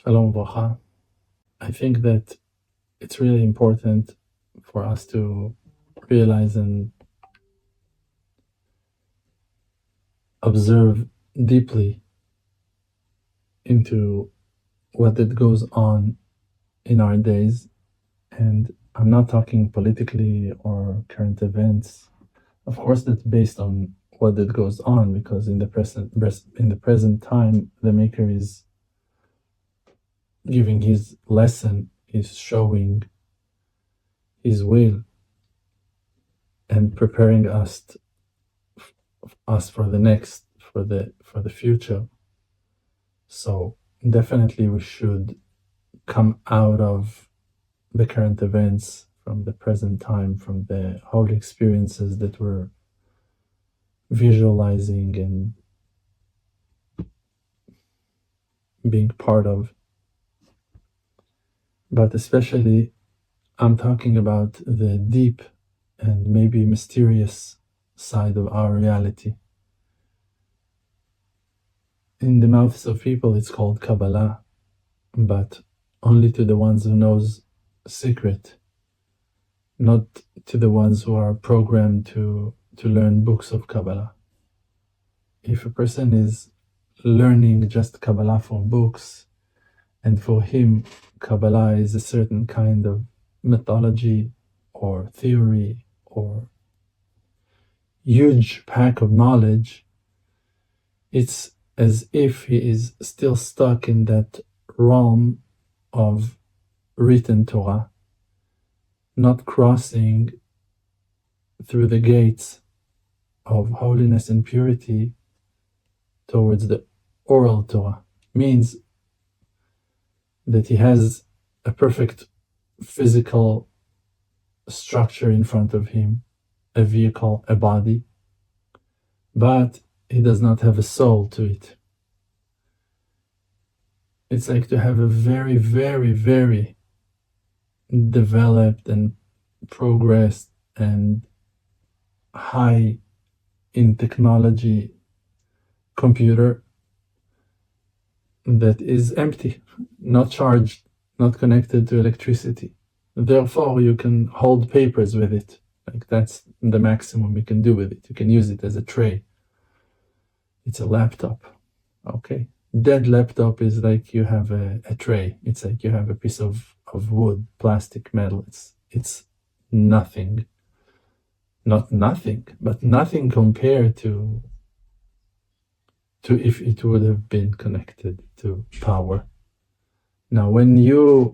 Shalom Bracha. I think that it's really important for us to realize and observe deeply into what that goes on in our days. And I'm not talking politically or current events. Of course, that's based on what that goes on, because in the present time, the Maker is giving his lesson, is showing his will, and preparing us for the next, for the future. So definitely we should come out of the current events, from the present time, from the holy experiences that we're visualizing and being part of. But especially I'm talking about the deep and maybe mysterious side of our reality. In the mouths of people it's called Kabbalah, but only to the ones who knows secret, not to the ones who are programmed to learn books of Kabbalah. If a person is learning just Kabbalah from books, and for him Kabbalah is a certain kind of mythology or theory or huge pack of knowledge, it's as if he is still stuck in that realm of written Torah, not crossing through the gates of holiness and purity towards the oral Torah. Means that he has a perfect physical structure in front of him, a vehicle, a body, but he does not have a soul to it. It's like to have a very, very, very developed and progressed and high in technology computer that is empty, not charged, not connected to electricity. Therefore, you can hold papers with it. Like that's the maximum you can do with it. You can use it as a tray. It's a laptop. Okay. Dead laptop is like you have a tray. It's like you have a piece of wood, plastic, metal. It's nothing. Not nothing, but nothing compared to if it would have been connected to power. Now, when you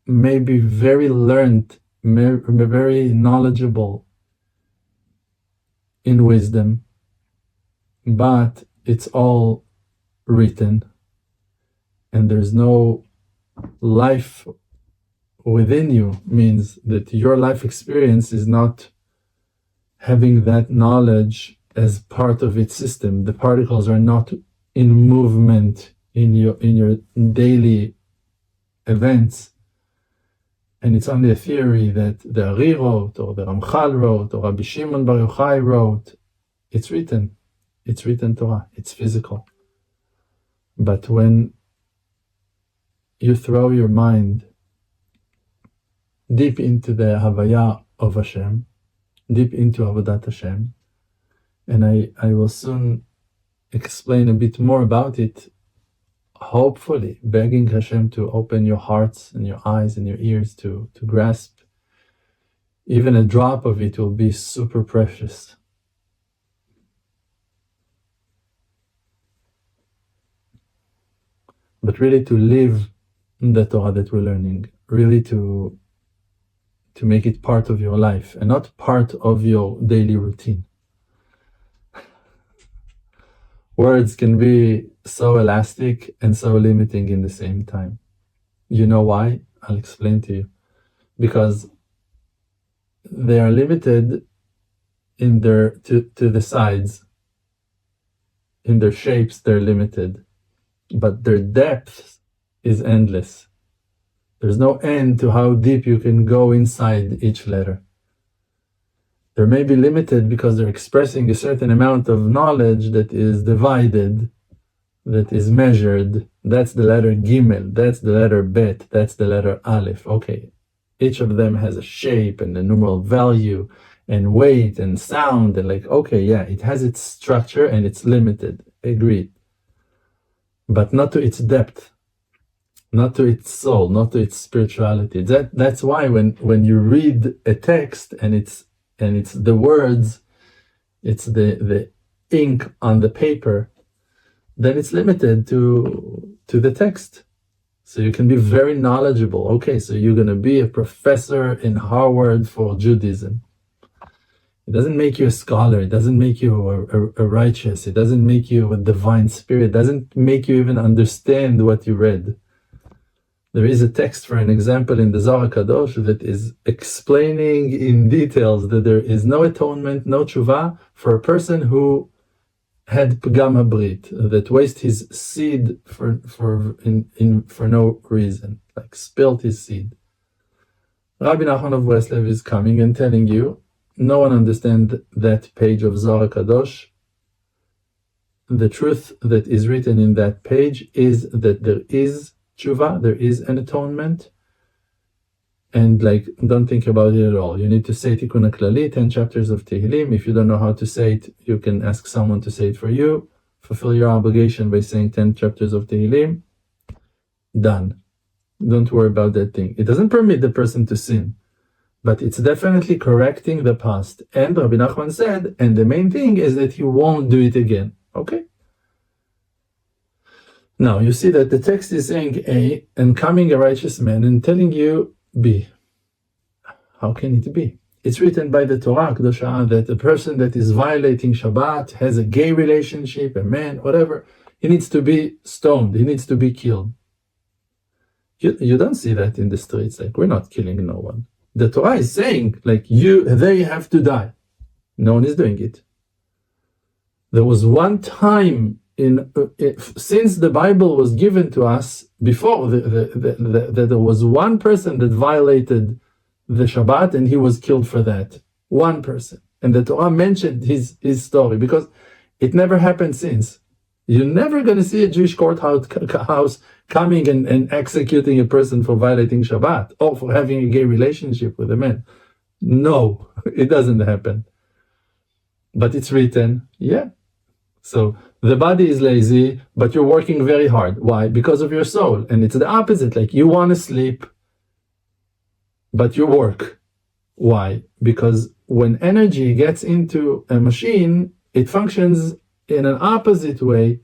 may be very learned, very knowledgeable in wisdom, but it's all written and there's no life within you, means that your life experience is not having that knowledge as part of its system. The particles are not in movement in your daily events, and it's only a theory that the Ari wrote, or the Ramchal wrote, or Rabbi Shimon Bar Yochai wrote. It's written Torah, it's physical. But when you throw your mind deep into the Havaya of Hashem, deep into Avodat Hashem, and I will soon explain a bit more about it, hopefully begging Hashem to open your hearts and your eyes and your ears to grasp. Even a drop of it will be super precious. But really to live the Torah that we're learning, really to make it part of your life and not part of your daily routine. Words can be so elastic and so limiting in the same time. You know why? I'll explain to you. Because they are limited in their to the sides. In their shapes, they're limited. But their depth is endless. There's no end to how deep you can go inside each letter. They may be limited because they're expressing a certain amount of knowledge that is divided. that is measured, that's the letter Gimel, that's the letter Bet, that's the letter Aleph. Okay, each of them has a shape and a numeral value and weight and sound, and like, okay, yeah, it has its structure and it's limited, agreed. But not to its depth, not to its soul, not to its spirituality. That's why when you read a text and it's the words, it's the ink on the paper, then it's limited to the text. So you can be very knowledgeable. Okay, so you're going to be a professor in Harvard for Judaism. It doesn't make you a scholar. It doesn't make you a righteous. It doesn't make you a divine spirit. It doesn't make you even understand what you read. There is a text, for an example, in the Zohar Kadosh that is explaining in details that there is no atonement, no tshuva for a person who had pgam habrit, that wasted his seed for no reason, like spilled his seed. Rabbi Nachman of Breslev is coming and telling you, no one understands that page of Zohar Kadosh. The truth that is written in that page is that there is tshuva, there is an atonement, and like, don't think about it at all. You need to say Tikkun HaKlali, 10 chapters of Tehillim. If you don't know how to say it, you can ask someone to say it for you. Fulfill your obligation by saying 10 chapters of Tehillim. Done. Don't worry about that thing. It doesn't permit the person to sin, but it's definitely correcting the past. And Rabbi Nachman said, and the main thing is that he won't do it again. Okay? Now, you see that the text is saying A, and coming a righteous man, and telling you B. How can it be? It's written by the Torah Kedosha that a person that is violating Shabbat, has a gay relationship, a man, whatever, he needs to be stoned, he needs to be killed. You don't see that in the streets, like, we're not killing no one. The Torah is saying, like, they have to die. No one is doing it. There was one time since the Bible was given to us, before that there was one person that violated the Shabbat and he was killed for that. One person. And the Torah mentioned his story because it never happened since. You're never going to see a Jewish courthouse coming and executing a person for violating Shabbat or for having a gay relationship with a man. No, it doesn't happen. But it's written, yeah. So the body is lazy, but you're working very hard. Why? Because of your soul. And it's the opposite. Like, you want to sleep, but you work. Why? Because when energy gets into a machine, it functions in an opposite way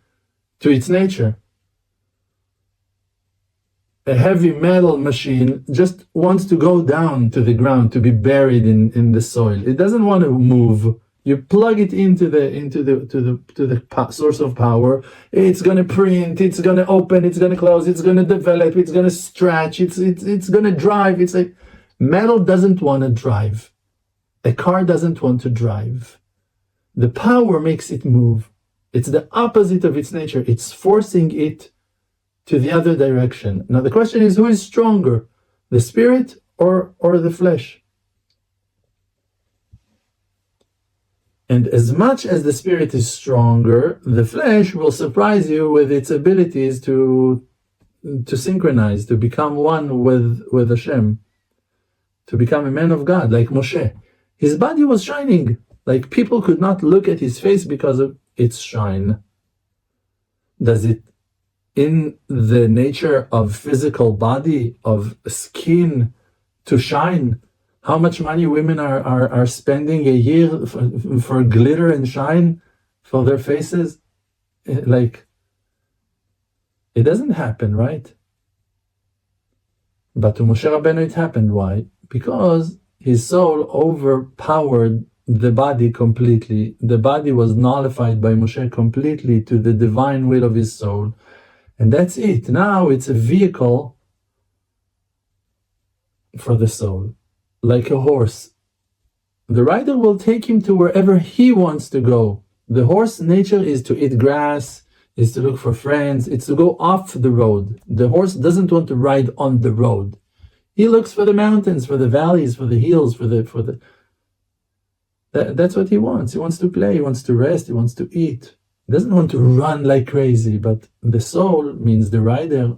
to its nature. A heavy metal machine just wants to go down to the ground, to be buried in the soil. It doesn't want to move. You plug it into the source of power. It's going to print. It's going to open. It's going to close. It's going to develop. It's going to stretch. It's going to drive. It's like metal doesn't want to drive. A car doesn't want to drive. The power makes it move. It's the opposite of its nature. It's forcing it to the other direction. Now the question is, who is stronger, the spirit or the flesh? And as much as the spirit is stronger, the flesh will surprise you with its abilities to synchronize, to become one with Hashem, to become a man of God, like Moshe. His body was shining, like people could not look at his face because of its shine. Does it, in the nature of physical body, of skin, to shine? How much money women are spending a year for glitter and shine for their faces? Like, it doesn't happen, right? But to Moshe Rabbeinu it happened. Why? Because his soul overpowered the body completely. The body was nullified by Moshe completely to the divine will of his soul. And that's it. Now it's a vehicle for the soul. Like a horse. The rider will take him to wherever he wants to go. The horse nature is to eat grass, is to look for friends, it's to go off the road. The horse doesn't want to ride on the road. He looks for the mountains, for the valleys, for the hills, that's what he wants. He wants to play, he wants to rest, he wants to eat. doesn't want to run like crazy, but the soul means the rider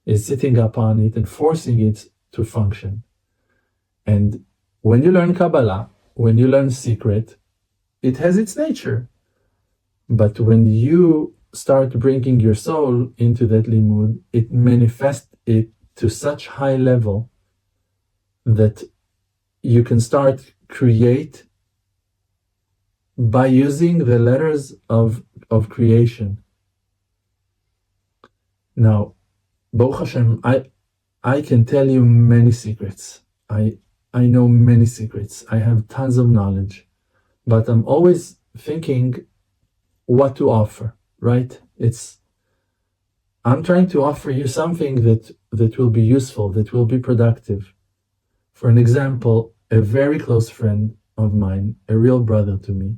is sitting upon it and forcing it to function. And when you learn Kabbalah, when you learn secret, it has its nature. But when you start bringing your soul into that limud, it manifests it to such high level that you can start create by using the letters of creation. Now, Baruch Hashem, I can tell you many secrets. I know many secrets. I have tons of knowledge, but I'm always thinking what to offer, right? I'm trying to offer you something that will be useful, that will be productive. For an example, a very close friend of mine, a real brother to me,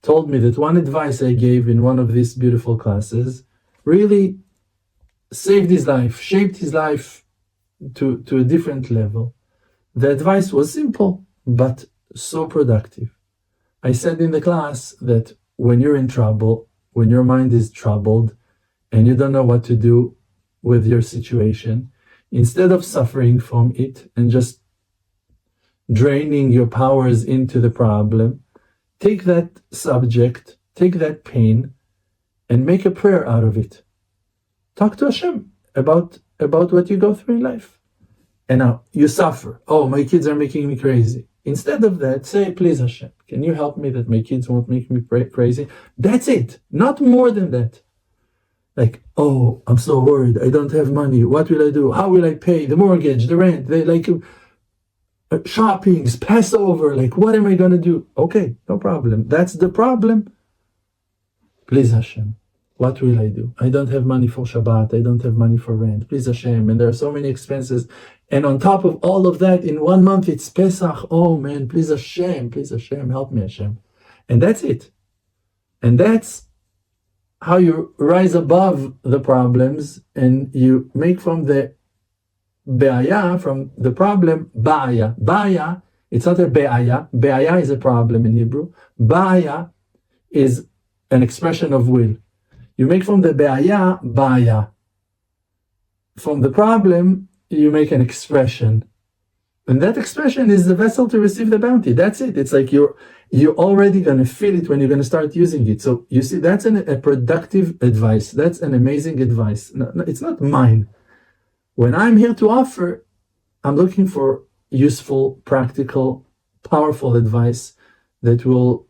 told me that one advice I gave in one of these beautiful classes really saved his life, shaped his life to a different level. The advice was simple, but so productive. I said in the class that when you're in trouble, when your mind is troubled, and you don't know what to do with your situation, instead of suffering from it and just draining your powers into the problem, take that subject, take that pain, and make a prayer out of it. Talk to Hashem about what you go through in life. And now you suffer. Oh, my kids are making me crazy. Instead of that, say, please Hashem, can you help me that my kids won't make me crazy? That's it. Not more than that. Like, oh, I'm so worried. I don't have money. What will I do? How will I pay the mortgage, the rent, shoppings, Passover? Like, what am I going to do? Okay, no problem. That's the problem. Please Hashem, what will I do? I don't have money for Shabbat. I don't have money for rent. Please Hashem. And there are so many expenses. And on top of all of that, in 1 month, it's Pesach. Oh man, please Hashem, help me Hashem. And that's it. And that's how you rise above the problems and you make from the be'aya, from the problem, ba'aya. Ba'aya, it's not a be'aya. Be'aya is a problem in Hebrew. Ba'aya is an expression of will. You make from the be'aya, ba'aya. From the problem, you make an expression. And that expression is the vessel to receive the bounty. That's it. It's like you're already going to feel it when you're going to start using it. So you see, that's a productive advice. That's an amazing advice. No, it's not mine. When I'm here to offer, I'm looking for useful, practical, powerful advice that will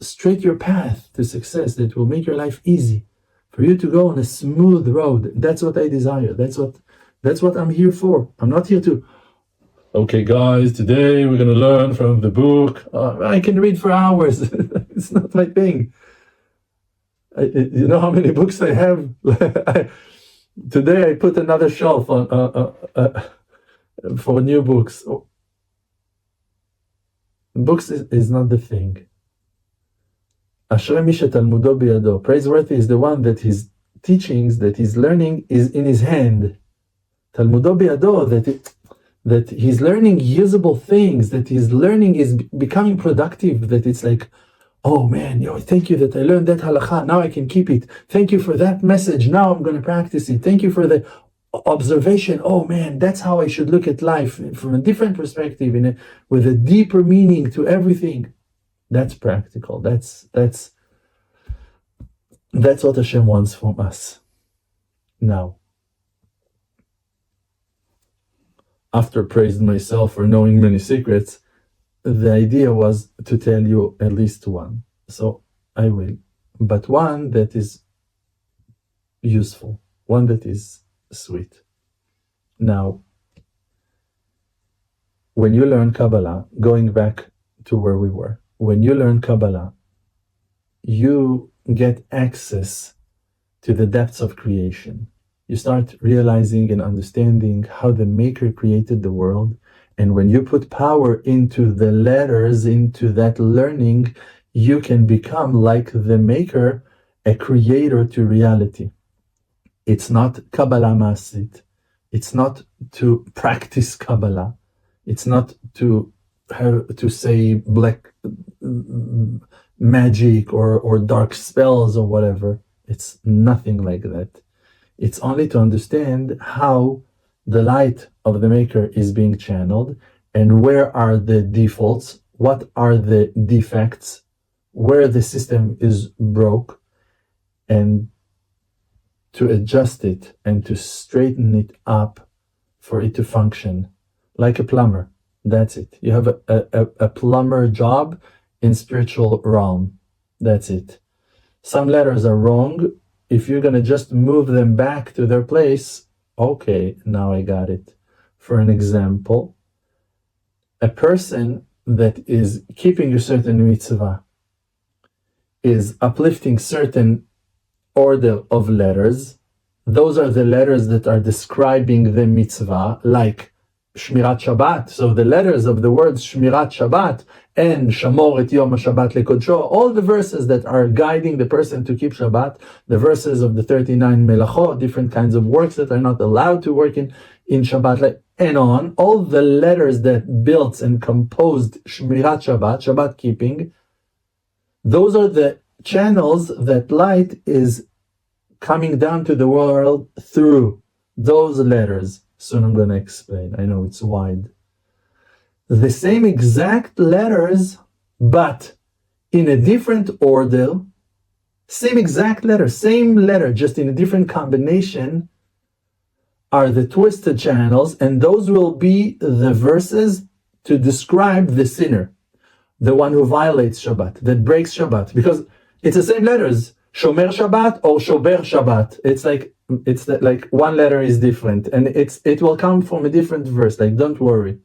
straight your path to success, that will make your life easy, for you to go on a smooth road. That's what I desire. That's what I'm here for. I'm not here to, okay, guys, today we're going to learn from the book. I can read for hours. It's not my thing. You know how many books I have? Today I put another shelf for new books. Books is not the thing. Ashrei mi shetalmudo biyado. Praiseworthy is the one that his teachings, that his learning is in his hand. Talmudo biyado, that he's learning usable things, that his learning is becoming productive, that it's like, oh man, thank you that I learned that halakha, now I can keep it. Thank you for that message, now I'm going to practice it. Thank you for the observation, oh man, that's how I should look at life from a different perspective, with a deeper meaning to everything. That's practical. That's what Hashem wants from us. Now, after praising myself for knowing many secrets, the idea was to tell you at least one. So I will. But one that is useful, one that is sweet. Now, when you learn Kabbalah, going back to where we were, when you learn Kabbalah, you get access to the depths of creation. You start realizing and understanding how the Maker created the world. And when you put power into the letters, into that learning, you can become like the Maker, a creator to reality. It's not Kabbalah Masit. It's not to practice Kabbalah. It's not to say magic or dark spells or whatever. It's nothing like that. It's only to understand how the light of the Maker is being channeled and where are the defaults, what are the defects, where the system is broke, and to adjust it and to straighten it up for it to function like a plumber. That's it. You have a plumber job in spiritual realm. That's it. Some letters are wrong. If you're going to just move them back to their place, okay, now I got it. For an example, a person that is keeping a certain mitzvah is uplifting certain order of letters. Those are the letters that are describing the mitzvah, like Shmirat Shabbat. So the letters of the words Shmirat Shabbat and Shamor et Yom HaShabbat lekodsho, all the verses that are guiding the person to keep Shabbat, the verses of the 39 melachot, different kinds of works that are not allowed to work in Shabbat, and on, all the letters that built and composed Shmirat Shabbat, Shabbat keeping, those are the channels that light is coming down to the world through those letters. Soon I'm going to explain. I know it's wide. The same exact letters, but in a different order, same exact letter, same letter, just in a different combination, are the twisted channels, and those will be the verses to describe the sinner, the one who violates Shabbat, that breaks Shabbat, because it's the same letters, Shomer Shabbat or Shober Shabbat. It's like one letter is different, and it will come from a different verse. Like, don't worry.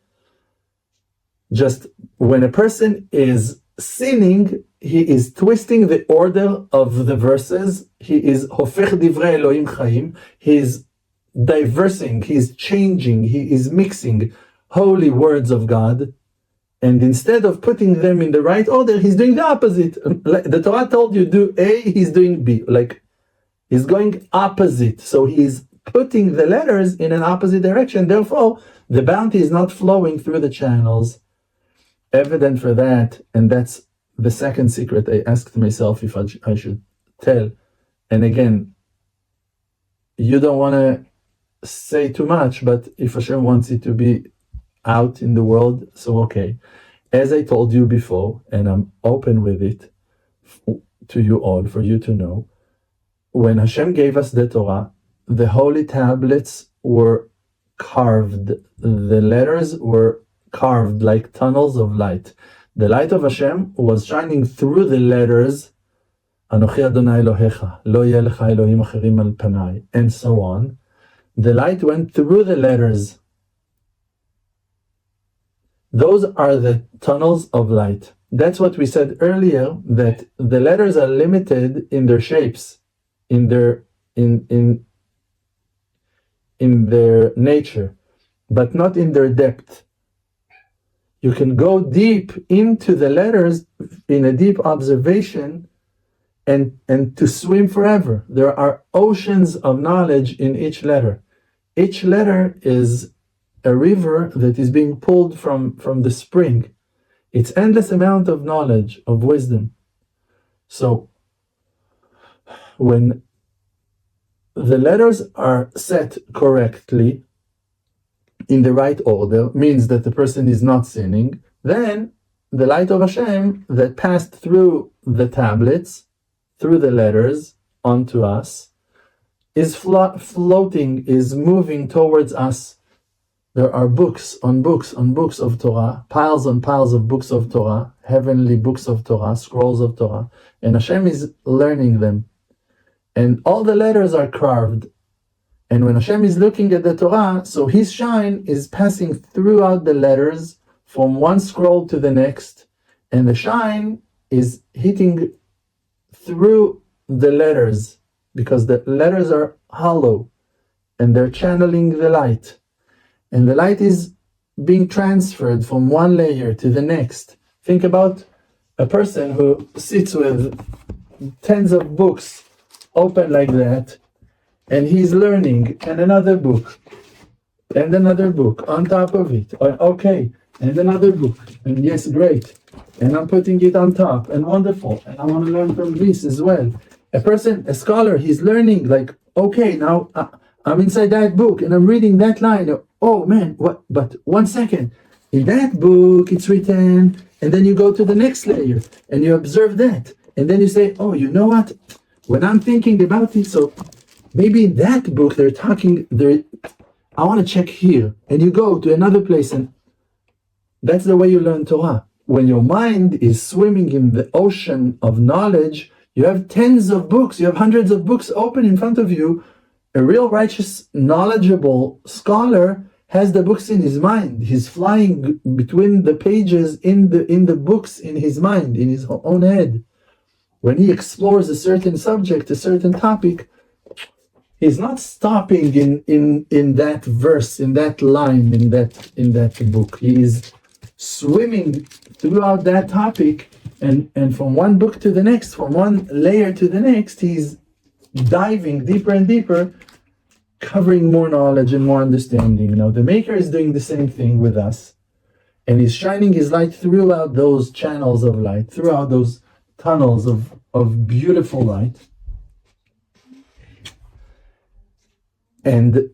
Just when a person is sinning, he is twisting the order of the verses. He is hofech divrei Elohim chaim. He is diversing. He is changing. He is mixing holy words of God. And instead of putting them in the right order, he's doing the opposite. Like the Torah told you, do A, he's doing B. Like, he's going opposite. So he's putting the letters in an opposite direction. Therefore, the bounty is not flowing through the channels. Evident for that, and that's the second secret I asked myself if I should tell. And again, you don't want to say too much, but if Hashem wants it to be out in the world, so okay. As I told you before, and I'm open with it to you all, for you to know, when Hashem gave us the Torah, the holy tablets were carved. The letters were carved like tunnels of light. The light of Hashem was shining through the letters, Anochi Adonai Elohecha, Lo yeh lecha Elohim acherim al panai, and so on. The light went through the letters. Those are the tunnels of light. That's what we said earlier, that the letters are limited in their shapes, in their nature, but not in their depth. You can go deep into the letters in a deep observation and to swim forever. There are oceans of knowledge in each letter. Each letter is a river that is being pulled from the spring. It's endless amount of knowledge, of wisdom. So when the letters are set correctly, in the right order, means that the person is not sinning, then the light of Hashem that passed through the tablets, through the letters, onto us, is floating, is moving towards us. There are books on books on books of Torah, piles on piles of books of Torah, heavenly books of Torah, scrolls of Torah, and Hashem is learning them. And all the letters are carved. And when Hashem is looking at the Torah, so His shine is passing throughout the letters from one scroll to the next, and the shine is hitting through the letters, because the letters are hollow, and they're channeling the light. And the light is being transferred from one layer to the next. Think about a person who sits with tens of books open like that, and he's learning, and another book on top of it. Okay, and another book, and yes, great, and I'm putting it on top, and wonderful, and I want to learn from this as well. A scholar, he's learning, like, okay, now I'm inside that book, and I'm reading that line. Oh man, what? But 1 second, in that book, it's written, and then you go to the next layer, and you observe that, and then you say, oh, you know what? When I'm thinking about it, so maybe in that book they're talking there. I want to check here, and you go to another place, and that's the way you learn Torah. When your mind is swimming in the ocean of knowledge, you have tens of books, you have hundreds of books open in front of you. A real righteous, knowledgeable scholar has the books in his mind. He's flying between the pages in the books in his mind, in his own head. When he explores a certain subject, a certain topic, he's not stopping in that verse, in that line, in that book. He is swimming throughout that topic, and from one book to the next, from one layer to the next, he's diving deeper and deeper, covering more knowledge and more understanding. Now, the Maker is doing the same thing with us, and he's shining his light throughout those channels of light, throughout those tunnels of beautiful light. And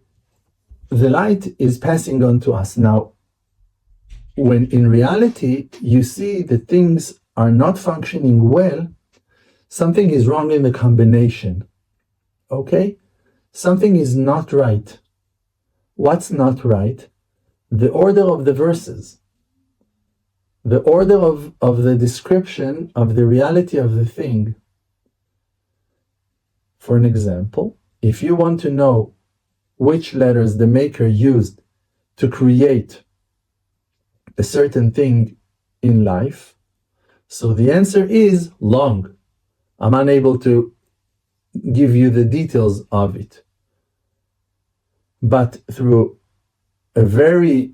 the light is passing on to us. Now, when in reality you see that things are not functioning well, something is wrong in the combination. Okay? Something is not right. What's not right? The order of the verses. The order of the description of the reality of the thing. For an example, if you want to know which letters the Maker used to create a certain thing in life, so the answer is long. I'm unable to give you the details of it. But through a very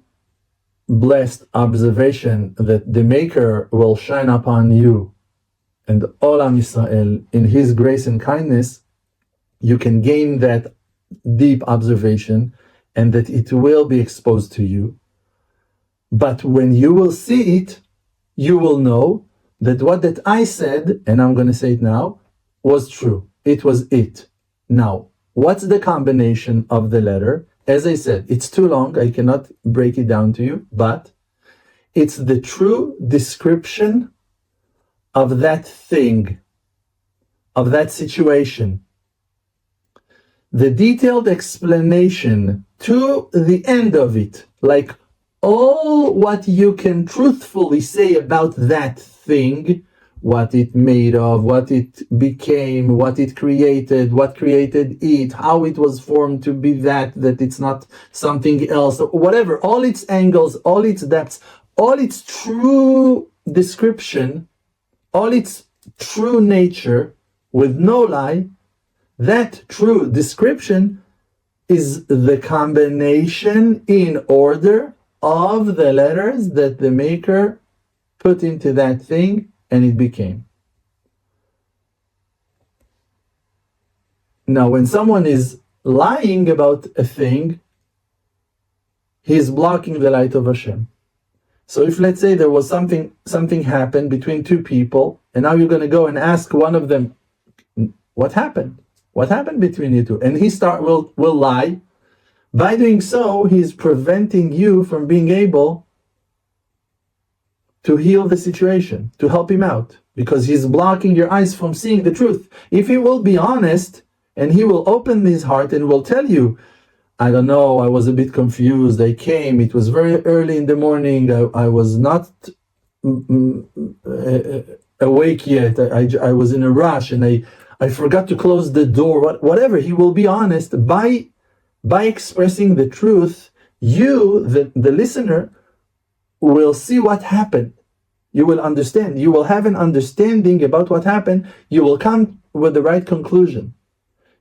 blessed observation that the Maker will shine upon you and all Am Yisrael in His grace and kindness, you can gain that deep observation and that it will be exposed to you. But when you will see it, you will know that what that I said, and I'm going to say it now, was true. It was it. Now, what's the combination of the letter? As I said, it's too long. I cannot break it down to you, but it's the true description of that thing, of that situation. The detailed explanation to the end of it, like all what you can truthfully say about that thing, what it made of, what it became, what it created, what created it, how it was formed to be that it's not something else, whatever, all its angles, all its depths, all its true description, all its true nature, with no lie, that true description is the combination in order of the letters that the Maker put into that thing and it became. Now, when someone is lying about a thing, he's blocking the light of Hashem. So if, let's say, there was something happened between two people, and now you're going to go and ask one of them, what happened? What happened between you two? And he will lie. By doing so, he's preventing you from being able to heal the situation, to help him out, because he's blocking your eyes from seeing the truth. If he will be honest, and he will open his heart and will tell you, I don't know, I was a bit confused, I came, it was very early in the morning, I was not awake yet, I was in a rush, and I forgot to close the door, whatever, he will be honest. By expressing the truth, you, the listener, will see what happened. You will understand. You will have an understanding about what happened. You will come with the right conclusion.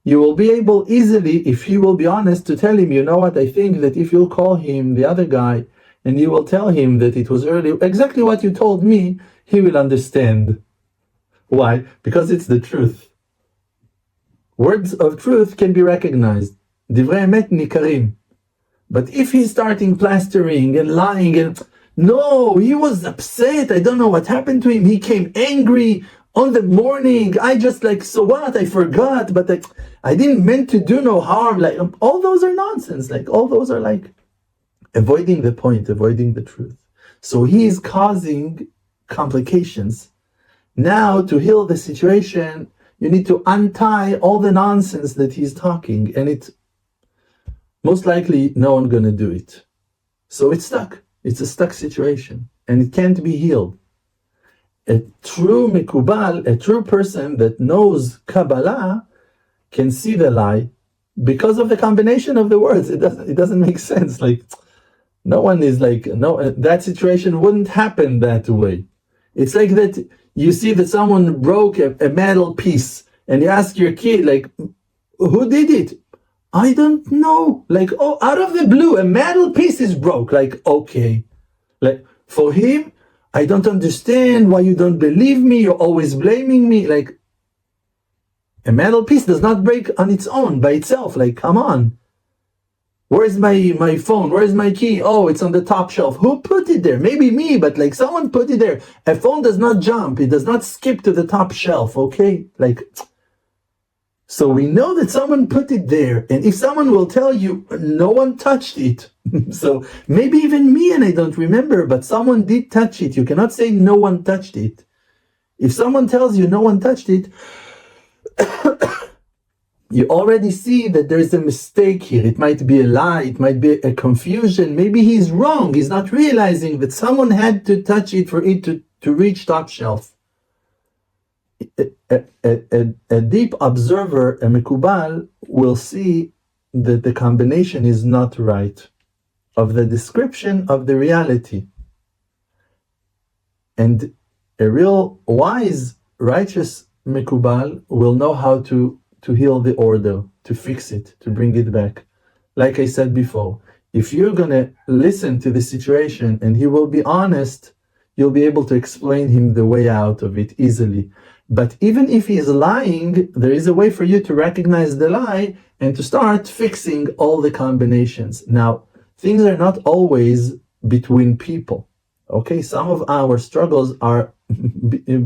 You will be able easily, if he will be honest, to tell him, you know what, I think that if you'll call him, the other guy, and you will tell him that it was early, exactly what you told me, he will understand. Why? Because it's the truth. Words of truth can be recognized. Divrei emet nikarim. But if he's starting plastering and lying, and No, he was upset. I don't know what happened to him. He came angry on the morning. I just like, so what? I forgot, but I didn't mean to do no harm. Like, all those are nonsense. Like, all those are like avoiding the point, avoiding the truth. So he is causing complications. Now, to heal the situation, you need to untie all the nonsense that he's talking, and it most likely no one's gonna do it. So it's stuck. It's a stuck situation, and it can't be healed. A true mikubal, a true person that knows Kabbalah, can see the lie because of the combination of the words. It doesn't make sense. Like, no one is like, no, that situation wouldn't happen that way. It's like that you see that someone broke a metal piece, and you ask your kid, like, who did it? I don't know. Like, oh, out of the blue, a metal piece is broke. Like, okay. Like, for him, I don't understand why you don't believe me. You're always blaming me. Like, a metal piece does not break on its own, by itself. Like, come on. Where's my phone? Where's my key? Oh, it's on the top shelf. Who put it there? Maybe me, but like someone put it there. A phone does not jump. It does not skip to the top shelf, okay? Like, so we know that someone put it there. And if someone will tell you, no one touched it. So maybe even me and I don't remember, but someone did touch it. You cannot say no one touched it. If someone tells you no one touched it, you already see that there is a mistake here. It might be a lie. It might be a confusion. Maybe he's wrong. He's not realizing that someone had to touch it for it to reach top shelf. A deep observer, a mikubal, will see that the combination is not right of the description of the reality. And a real wise, righteous mikubal will know how to heal the order, to fix it, to bring it back. Like I said before, if you're going to listen to the situation and he will be honest, you'll be able to explain him the way out of it easily. But even if he is lying, there is a way for you to recognize the lie and to start fixing all the combinations. Now, things are not always between people. Okay, some of our struggles are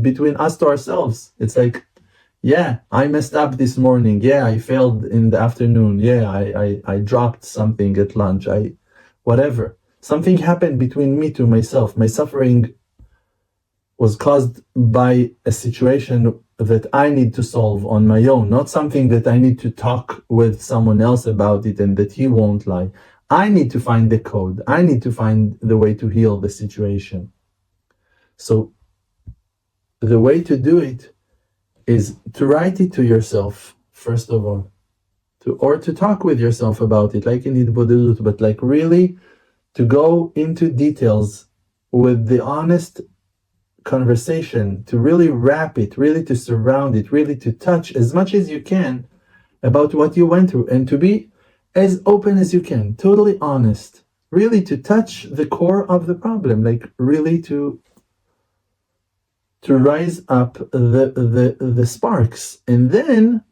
between us to ourselves. It's like, yeah, I messed up this morning. Yeah, I failed in the afternoon. Yeah, I dropped something at lunch. Whatever. Something happened between me to myself. My suffering was caused by a situation that I need to solve on my own, not something that I need to talk with someone else about it and that he won't lie. I need to find the code. I need to find the way to heal the situation. So the way to do it is to write it to yourself, first of all, or to talk with yourself about it, like in Hitbodedut, but like really to go into details with the honest conversation, to really wrap it, really to surround it, really to touch as much as you can about what you went through, and to be as open as you can, totally honest, really to touch the core of the problem, like really to rise up the sparks, and then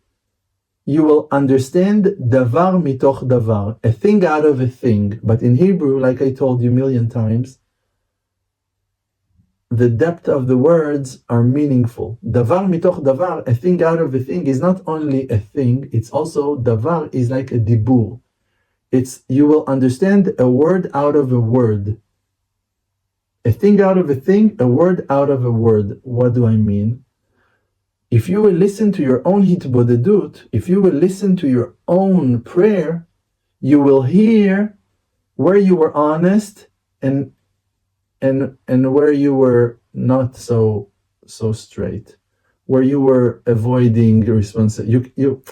you will understand davar mitoch davar, a thing out of a thing. But in Hebrew, like I told you a million times, the depth of the words are meaningful. Davar mitoch davar, a thing out of a thing, is not only a thing, it's also, davar is like a dibur. It's, you will understand a word out of a word. A thing out of a thing, a word out of a word. What do I mean? If you will listen to your own hitbodedut, if you will listen to your own prayer, you will hear where you were honest and where you were not so straight, where you were avoiding responsibility. You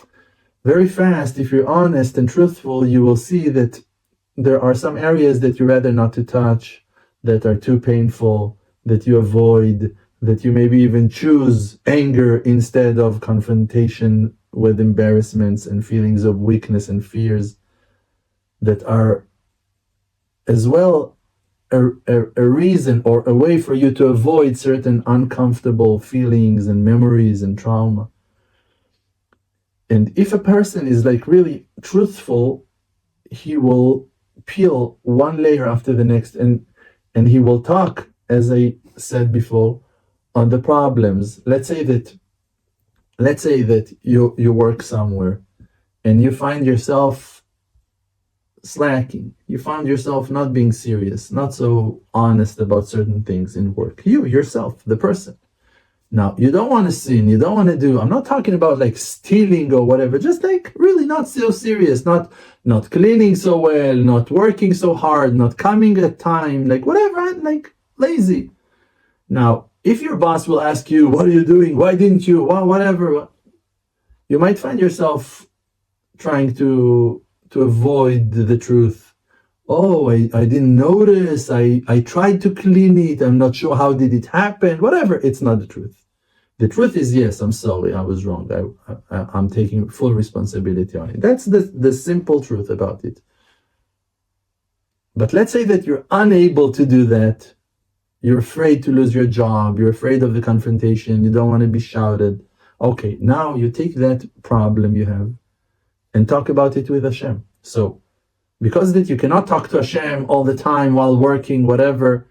very fast, if you're honest and truthful, you will see that there are some areas that you rather not to touch, that are too painful, that you avoid, that you maybe even choose anger instead of confrontation with embarrassments and feelings of weakness and fears that are as well a reason or a way for you to avoid certain uncomfortable feelings and memories and trauma. And if a person is like really truthful, he will peel one layer after the next, and and he will talk, as I said before, on the problems. Let's say that you work somewhere and you find yourself slacking. You found yourself not being serious, not so honest about certain things in work. You yourself, the person. Now, you don't want to sin, you don't want to do, I'm not talking about like stealing or whatever, just like really not so serious, not cleaning so well, not working so hard, not coming at time, like whatever, like lazy. Now, if your boss will ask you, what are you doing? Why didn't you? Well, whatever. You might find yourself trying to avoid the truth. Oh, I didn't notice. I tried to clean it. I'm not sure how did it happen. Whatever. It's not the truth. The truth is, yes, I'm sorry. I was wrong. I'm taking full responsibility on it. That's the simple truth about it. But let's say that you're unable to do that. You're afraid to lose your job. You're afraid of the confrontation. You don't want to be shouted. Okay, now you take that problem you have and talk about it with Hashem. So, because that you cannot talk to Hashem all the time while working, whatever,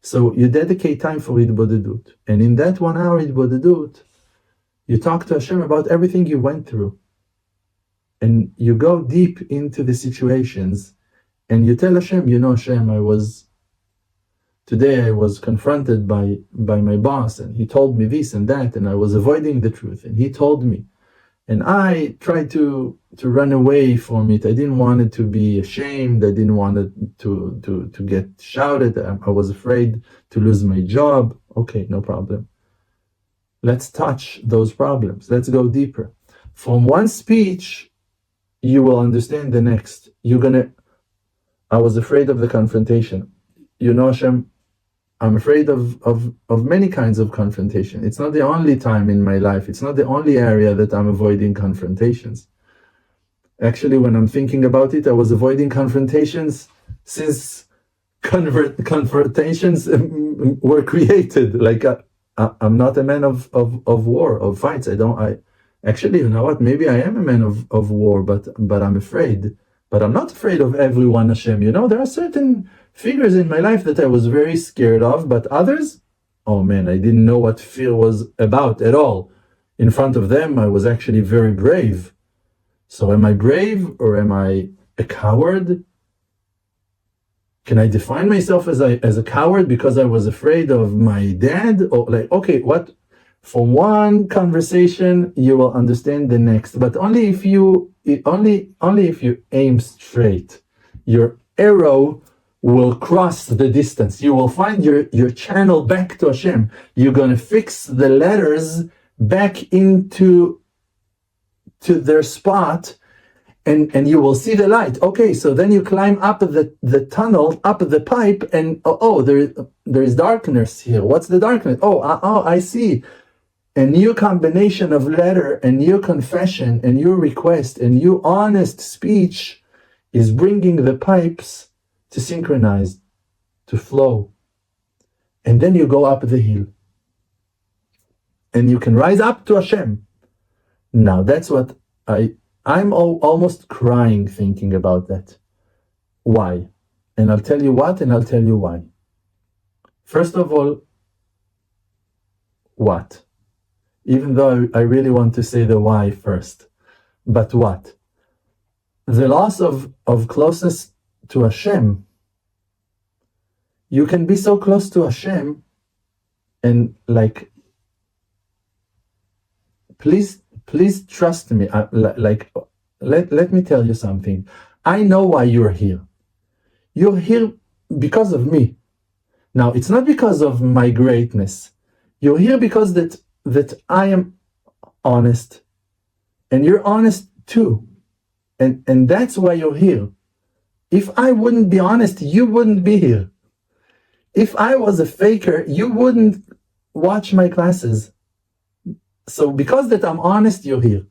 so you dedicate time for Hitbodedut. And in that 1 hour Hitbodedut, you talk to Hashem about everything you went through. And you go deep into the situations and you tell Hashem, you know, Hashem, today I was confronted by my boss and he told me this and that and I was avoiding the truth and he told me. And I tried to run away from it. I didn't want it to be ashamed. I didn't want it to get shouted. I was afraid to lose my job. Okay, no problem. Let's touch those problems. Let's go deeper. From one speech, you will understand the next. I was afraid of the confrontation. You know, Hashem, I'm afraid of many kinds of confrontation. It's not the only time in my life. It's not the only area that I'm avoiding confrontations. Actually, when I'm thinking about it, I was avoiding confrontations since confrontations were created. Like I'm not a man of war, of fights. Actually, you know what? Maybe I am a man of war, but I'm afraid. But I'm not afraid of everyone, Hashem. You know, there are certain figures in my life that I was very scared of, but others, oh man, I didn't know what fear was about at all. In front of them, I was actually very brave. So am I brave or am I a coward? Can I define myself as a coward because I was afraid of my dad? Or like, okay, what? For one conversation, you will understand the next, but only if you aim straight. Your arrow will cross the distance. You will find your channel back to Hashem. You're going to fix the letters back into their spot, and you will see the light. Okay, so then you climb up the tunnel, up the pipe, and there is darkness here. What's the darkness? I see. A new combination of letter, a new confession, a new request, a new honest speech is bringing the pipes to synchronize, to flow. And then you go up the hill. And you can rise up to Hashem. Now that's what I'm almost crying thinking about that. Why? And I'll tell you what, and I'll tell you why. First of all, what? Even though I really want to say the why first. But what? The loss of closeness to Hashem. You can be so close to Hashem and like, please trust me. Let me tell you something. I know why you're here. You're here because of me. Now, it's not because of my greatness. You're here because that I am honest and you're honest too. And that's why you're here. If I wouldn't be honest, you wouldn't be here. If I was a faker, you wouldn't watch my classes. So because that I'm honest, you're here.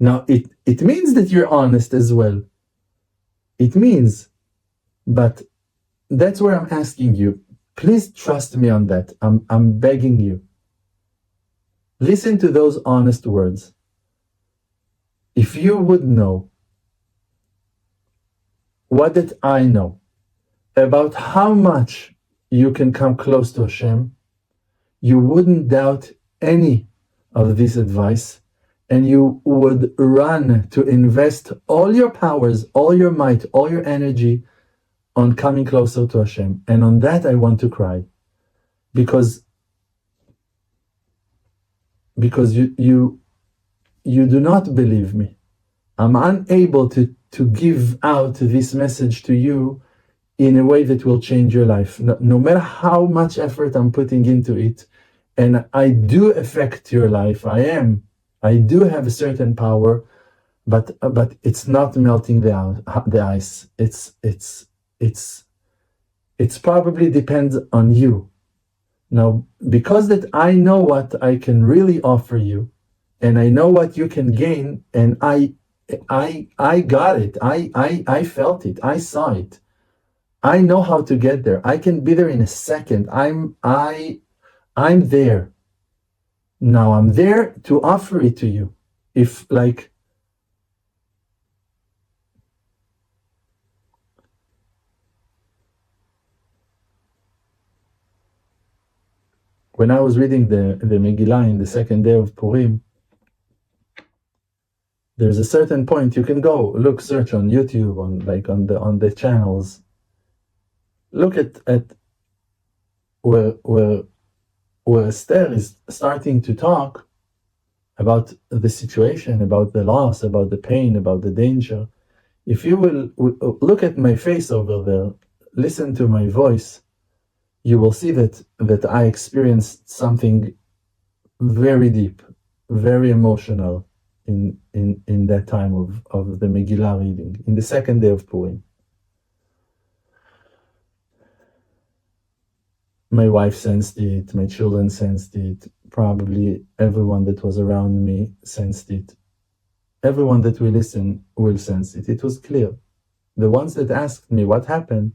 Now, it means that you're honest as well. It means, but that's where I'm asking you. Please trust me on that. I'm begging you. Listen to those honest words. If you would know what did I know about how much you can come close to Hashem, you wouldn't doubt any of this advice, and you would run to invest all your powers, all your might, all your energy on coming closer to Hashem. And on that I want to cry. Because you do not believe me. I'm unable to give out this message to you in a way that will change your life. No matter how much effort I'm putting into it, and I do affect your life, I do have a certain power, but it's not melting the ice. It's probably depends on you. Now, because that I know what I can really offer you, and I know what you can gain, and I got it. I felt it. I saw it. I know how to get there. I can be there in a second. I'm there. Now I'm there to offer it to you. If like when I was reading the Megillah in the second day of Purim, there's a certain point you can go look, search on YouTube, on the channels. Look at where Esther is starting to talk about the situation, about the loss, about the pain, about the danger. If you will look at my face over there, listen to my voice, you will see that I experienced something very deep, very emotional in that time of the Megillah reading, in the second day of Purim. My wife sensed it, my children sensed it, probably everyone that was around me sensed it. Everyone that will listen will sense it. It was clear. The ones that asked me what happened,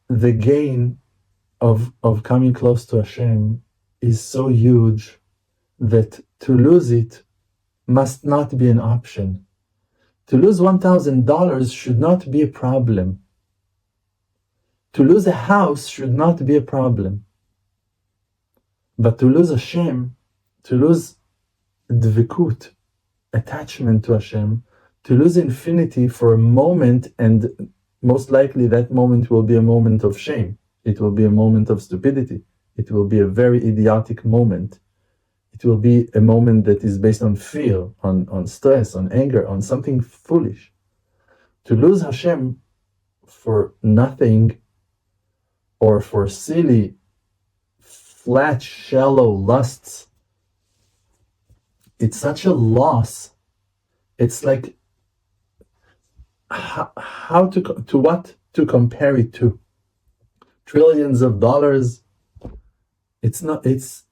the gain of coming close to Hashem is so huge that to lose it must not be an option. To lose $1,000 should not be a problem. To lose a house should not be a problem. But to lose Hashem, to lose dvikut, attachment to Hashem, to lose infinity for a moment, and most likely that moment will be a moment of shame. It will be a moment of stupidity. It will be a very idiotic moment. It will be a moment that is based on fear, on stress, on anger, on something foolish. To lose Hashem for nothing or for silly, flat, shallow lusts, it's such a loss. It's like how to what to compare it to? Trillions of dollars. It's not. It's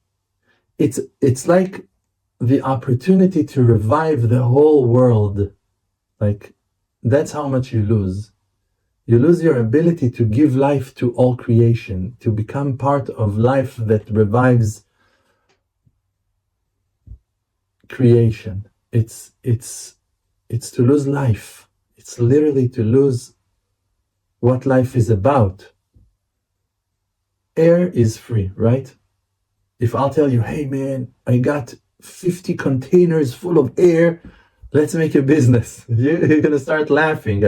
like the opportunity to revive the whole world. Like, that's how much you lose. You lose your ability to give life to all creation, to become part of life that revives creation. It's to lose life. It's literally to lose what life is about. Air is free, right? If I'll tell you, hey man, I got 50 containers full of air, let's make a business. You're gonna start laughing.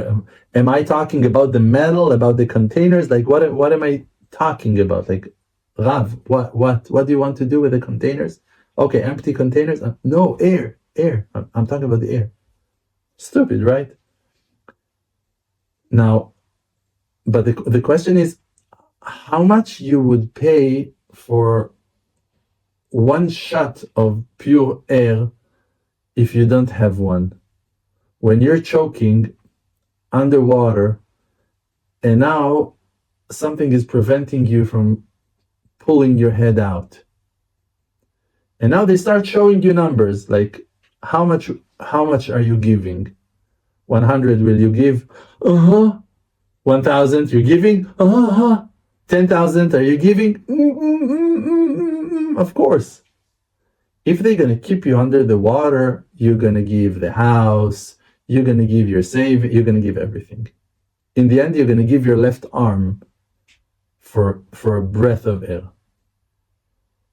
Am I talking about the metal, about the containers? Like what am I talking about? Like, Rav, what do you want to do with the containers? Okay, empty containers? No, air. I'm talking about the air. Stupid, right? Now, but the question is, how much you would pay for one shot of pure air if you don't have one? When you're choking underwater and now something is preventing you from pulling your head out. And now they start showing you numbers, like how much are you giving? 100 will you give? 1,000 you're giving? 10,000 are you giving? Of course. If they're going to keep you under the water, you're going to give the house, You're going to give your save, you're going to give everything. In the end, you're going to give your left arm for a breath of air,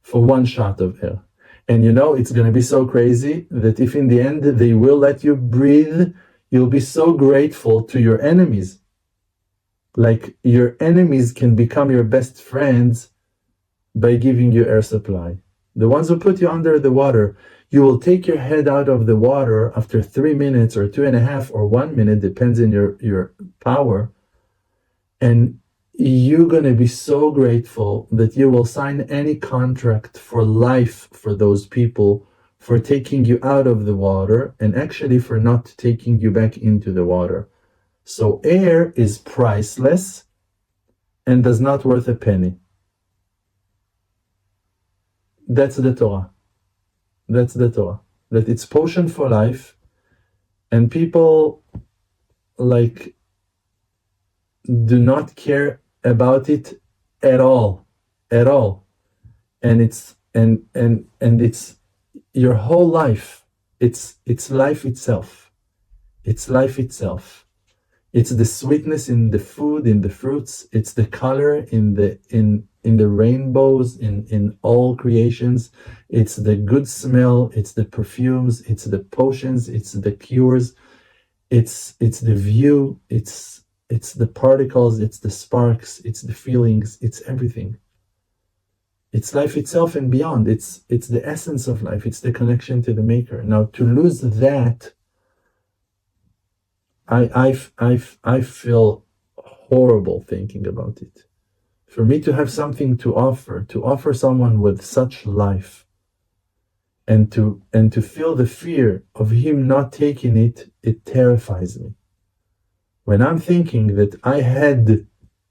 for one shot of air. And it's going to be so crazy that if in the end they will let you breathe, you'll be so grateful to your enemies. Like your enemies can become your best friends by giving you air supply. The ones who put you under the water, you will take your head out of the water after 3 minutes or 2.5 or 1 minute, depends on your power. And you're going to be so grateful that you will sign any contract for life for those people for taking you out of the water and actually for not taking you back into the water. So air is priceless and does not worth a penny. That's the Torah. That's the Torah. That it's potion for life, and people do not care about it at all. And it's your whole life. It's life itself. It's life itself. It's the sweetness in the food, in the fruits. It's the color in the rainbows, in all creations. It's the good smell. It's the perfumes. It's the potions. It's the cures. It's the view. It's the particles. It's the sparks. It's the feelings. It's everything. It's life itself and beyond. It's the essence of life. It's the connection to the Maker. Now, to lose that, I feel horrible thinking about it. For me to have something to offer someone with such life, and to feel the fear of him not taking it, it terrifies me. When I'm thinking that I had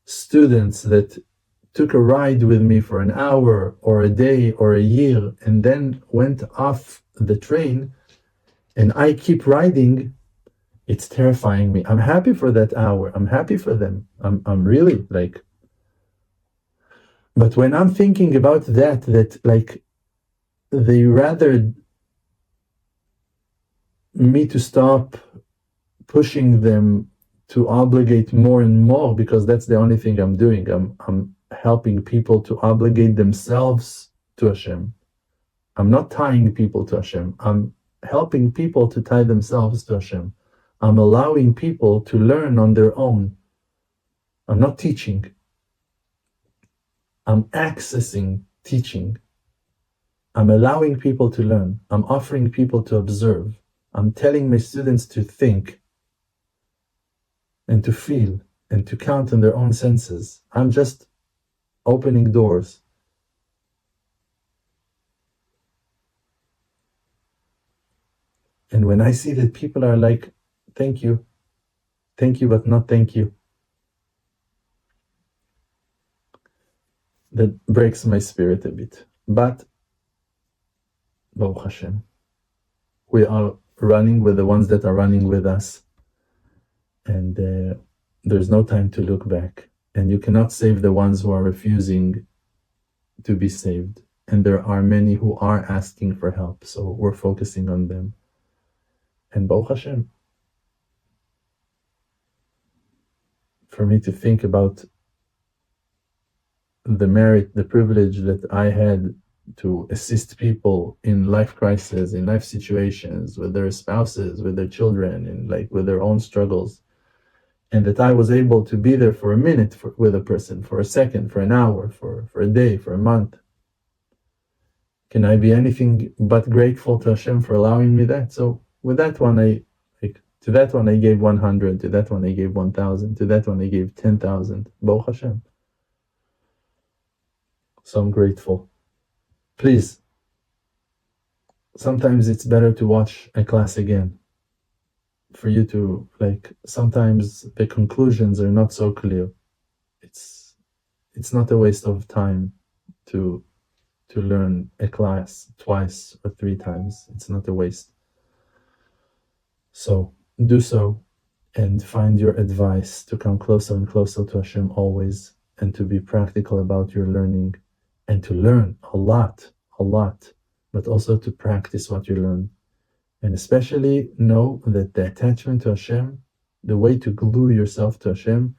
students that took a ride with me for an hour or a day or a year and then went off the train, and I keep riding, it's terrifying me. I'm happy for that hour. I'm happy for them. I'm really like, but when I'm thinking about that like they rather me to stop pushing them to obligate more and more, because that's the only thing I'm doing. I'm helping people to obligate themselves to Hashem. I'm not tying people to Hashem. I'm helping people to tie themselves to Hashem. I'm allowing people to learn on their own. I'm not teaching. I'm accessing teaching. I'm allowing people to learn. I'm offering people to observe. I'm telling my students to think and to feel and to count on their own senses. I'm just opening doors. And when I see that people are like, thank you, but not thank you, that breaks my spirit a bit. But Baruch Hashem, we are running with the ones that are running with us, and there's no time to look back. And you cannot save the ones who are refusing to be saved. And there are many who are asking for help, so we're focusing on them. And Baruch Hashem, for me to think about the merit, the privilege that I had to assist people in life crises, in life situations, with their spouses, with their children, and with their own struggles, and that I was able to be there for a minute with a person, for a second, for an hour, for a day, for a month. Can I be anything but grateful to Hashem for allowing me that? So with that one, to that one I gave 100, to that one I gave 1,000, to that one I gave 10,000. Baruch Hashem. So I'm grateful. Please, sometimes it's better to watch a class again, for you to, sometimes the conclusions are not so clear. It's not a waste of time to learn a class twice or 3 times. It's not a waste. So do so, and find your advice to come closer and closer to Hashem always, and to be practical about your learning, and to learn a lot, but also to practice what you learn. And especially know that the attachment to Hashem, the way to glue yourself to Hashem,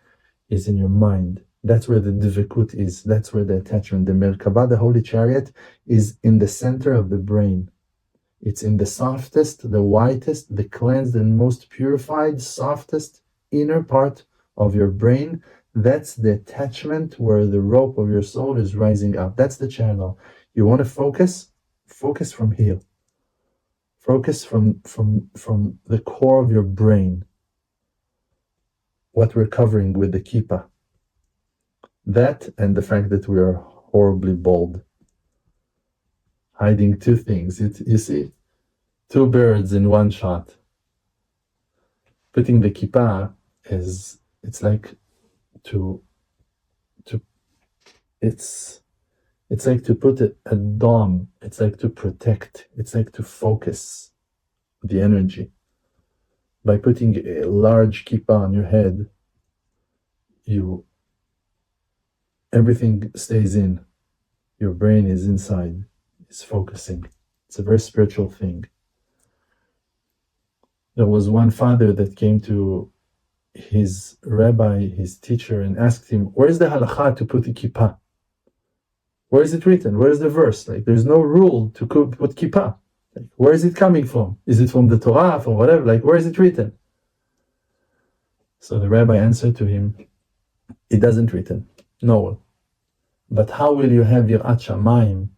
is in your mind. That's where the dvikut is. That's where the attachment, the Merkabah, the holy chariot, is in the center of the brain. It's in the softest, the whitest, the cleansed and most purified, softest inner part of your brain. That's the attachment where the rope of your soul is rising up. That's the channel. You want to focus? Focus from here. Focus from the core of your brain. What we're covering with the kippah. That and the fact that we are horribly bald. Hiding two things. You see? Two birds in one shot. Putting the kippah is, it's like it's like to put a dome. It's like to protect. It's like to focus the energy. By putting a large kippah on your head, everything stays in. Your brain is inside. It's focusing. It's a very spiritual thing. There was one father that came to his rabbi, his teacher, and asked him, where's the halakha to put the kippah? Where is it written? Where is the verse? Like, there's no rule to put kippah. Like, where is it coming from? Is it from the Torah, from whatever? Like, where is it written? So the rabbi answered to him, it doesn't written. No. But how will you have yirat shamayim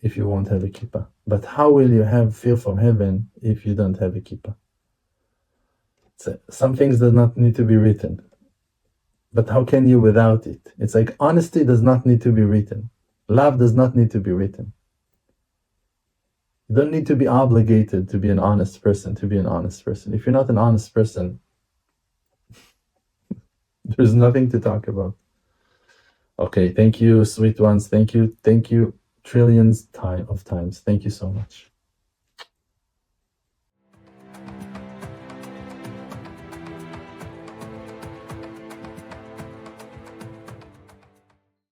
if you won't have a kippah? But how will you have fear from heaven if you don't have a kippah? So some things do not need to be written. But how can you without it? It's like honesty does not need to be written. Love does not need to be written. You don't need to be obligated to be an honest person, If you're not an honest person, there's nothing to talk about. Okay, thank you, sweet ones. Thank you trillions of times. Thank you so much.